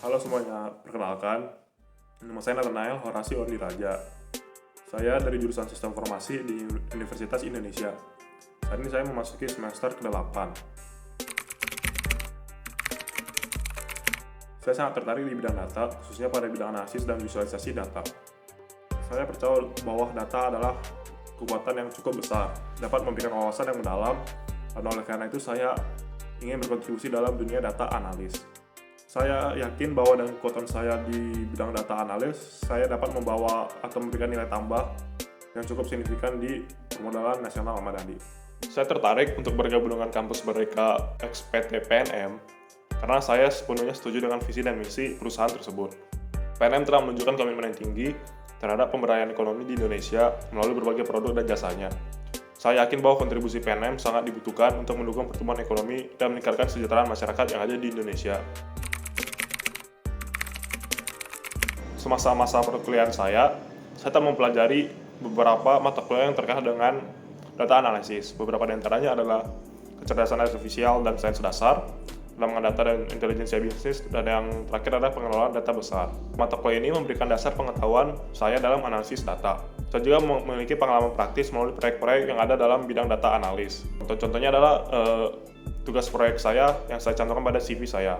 Halo semuanya, perkenalkan, nama saya Nathanael Horasi Ondiraja. Saya dari jurusan Sistem Informasi di Universitas Indonesia. Saat ini saya memasuki semester ke-8. Saya sangat tertarik di bidang data, khususnya pada bidang analisis dan visualisasi data. Saya percaya bahwa data adalah kekuatan yang cukup besar, dapat memberikan wawasan yang mendalam, dan oleh karena itu saya ingin berkontribusi dalam dunia data analis. Saya yakin bahwa dengan kekuatan saya di bidang data analis, saya dapat membawa atau memberikan nilai tambah yang cukup signifikan di permodalan nasional Ahmad Dhani. Saya tertarik untuk bergabung dengan kampus Merdeka XPT PNM karena saya sepenuhnya setuju dengan visi dan misi perusahaan tersebut. PNM telah menunjukkan komitmen yang tinggi terhadap pemberdayaan ekonomi di Indonesia melalui berbagai produk dan jasanya. Saya yakin bahwa kontribusi PNM sangat dibutuhkan untuk mendukung pertumbuhan ekonomi dan meningkatkan kesejahteraan masyarakat yang ada di Indonesia. Semasa perkuliahan saya telah mempelajari beberapa mata kuliah yang terkait dengan data analisis. Beberapa di antaranya adalah kecerdasan artifisial dan sains dasar, pengembangan data dan intelijensia bisnis, dan yang terakhir adalah pengelolaan data besar. Mata kuliah ini memberikan dasar pengetahuan saya dalam analisis data. Saya juga memiliki pengalaman praktis melalui proyek-proyek yang ada dalam bidang data analis. Contohnya adalah tugas proyek saya yang saya cantumkan pada CV saya.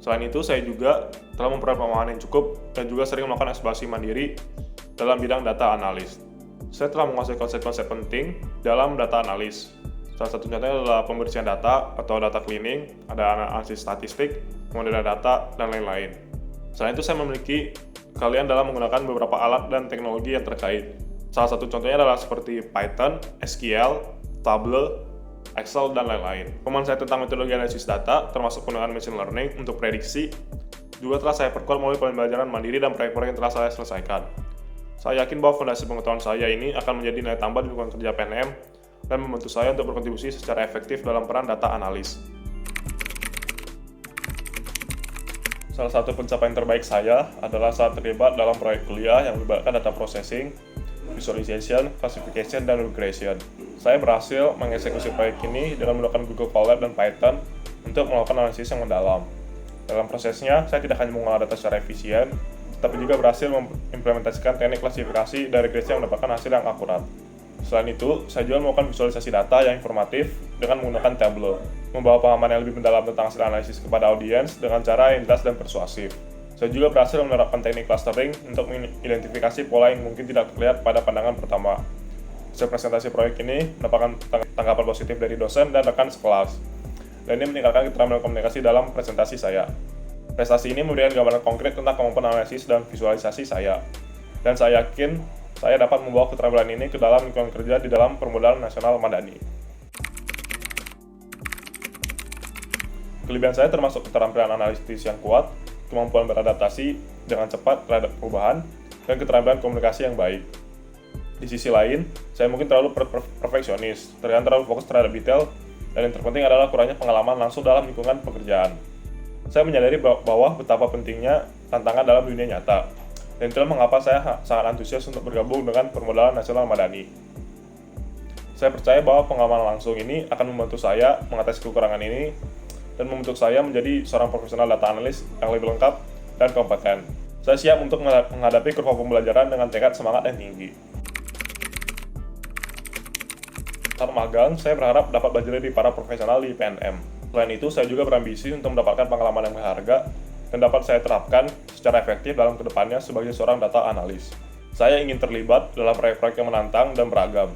Selain itu, saya juga telah memperoleh pemahaman yang cukup dan juga sering melakukan eksplorasi mandiri dalam bidang data analis. Saya telah menguasai konsep-konsep penting dalam data analis. Salah satu contohnya adalah pembersihan data atau data cleaning, ada analisis statistik, modelan data, dan lain-lain. Selain itu, saya memiliki keahlian dalam menggunakan beberapa alat dan teknologi yang terkait. Salah satu contohnya adalah seperti Python, SQL, Tableau, Excel, dan lain-lain. Pemahaman saya tentang metodologi analisis data, termasuk penggunaan machine learning untuk prediksi, juga telah saya perkuat melalui pembelajaran mandiri dan proyek-proyek yang telah saya selesaikan. Saya yakin bahwa fondasi pengetahuan saya ini akan menjadi nilai tambah di lingkungan kerja PNM dan membantu saya untuk berkontribusi secara efektif dalam peran data analis. Salah satu pencapaian terbaik saya adalah saat terlibat dalam proyek kuliah yang melibatkan data processing, visualization, classification, dan regression. Saya berhasil mengeksekusi proyek ini dengan menggunakan Google Colab dan Python untuk melakukan analisis yang mendalam. Dalam prosesnya, saya tidak hanya mengolah data secara efisien, tapi juga berhasil mengimplementasikan teknik klasifikasi dan regresi yang mendapatkan hasil yang akurat. Selain itu, saya juga melakukan visualisasi data yang informatif dengan menggunakan Tableau, membawa pemahaman yang lebih mendalam tentang hasil analisis kepada audiens dengan cara yang jelas dan persuasif. Saya juga berhasil menerapkan teknik clustering untuk mengidentifikasi pola yang mungkin tidak terlihat pada pandangan pertama. Hasil presentasi proyek ini mendapatkan tanggapan positif dari dosen dan rekan sekelas, dan ini meningkatkan keterampilan komunikasi dalam presentasi saya. Prestasi ini memberikan gambaran konkret tentang kemampuan analisis dan visualisasi saya, dan saya yakin saya dapat membawa keterampilan ini ke dalam lingkungan kerja di dalam permodalan nasional Ahmad Dhani. Kelebihan saya termasuk keterampilan analitis yang kuat, kemampuan beradaptasi dengan cepat terhadap perubahan, dan keterampilan komunikasi yang baik. Di sisi lain, saya mungkin terlalu perfeksionis, terlalu fokus terhadap detail, dan yang terpenting adalah kurangnya pengalaman langsung dalam lingkungan pekerjaan. Saya menyadari bahwa betapa pentingnya tantangan dalam dunia nyata, dan itulah mengapa saya sangat antusias untuk bergabung dengan permodalan nasional Ahmad Dhani. Saya percaya bahwa pengalaman langsung ini akan membantu saya mengatasi kekurangan ini, dan membentuk saya menjadi seorang profesional data analis yang lebih lengkap dan kompeten. Saya siap untuk menghadapi kurva pembelajaran dengan tekad semangat yang tinggi. Saat magang, saya berharap dapat belajar dari para profesional di PNM. Selain itu, saya juga berambisi untuk mendapatkan pengalaman yang berharga dan dapat saya terapkan secara efektif dalam kedepannya sebagai seorang data analis. Saya ingin terlibat dalam proyek-proyek yang menantang dan beragam,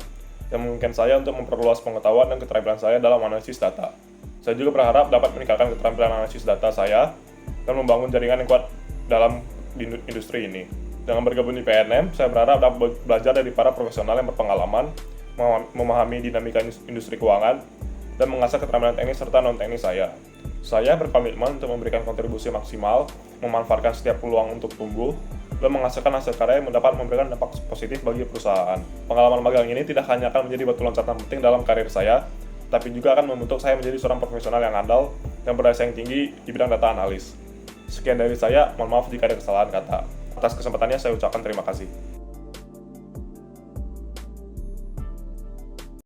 yang memungkinkan saya untuk memperluas pengetahuan dan keterampilan saya dalam analisis data. Saya juga berharap dapat meningkatkan keterampilan analisis data saya dan membangun jaringan yang kuat dalam industri ini. Dengan bergabung di PNM, saya berharap dapat belajar dari para profesional yang berpengalaman, memahami dinamika industri keuangan, dan mengasah keterampilan teknis serta non-teknis saya. Saya berkomitmen untuk memberikan kontribusi maksimal, memanfaatkan setiap peluang untuk tumbuh, dan menghasilkan hasil karya yang dapat memberikan dampak positif bagi perusahaan. Pengalaman magang ini tidak hanya akan menjadi batu loncatan penting dalam karir saya, tapi juga akan membentuk saya menjadi seorang profesional yang andal dan berhasil yang tinggi di bidang data analis. Sekian dari saya, mohon maaf jika ada kesalahan kata. Atas kesempatannya saya ucapkan terima kasih.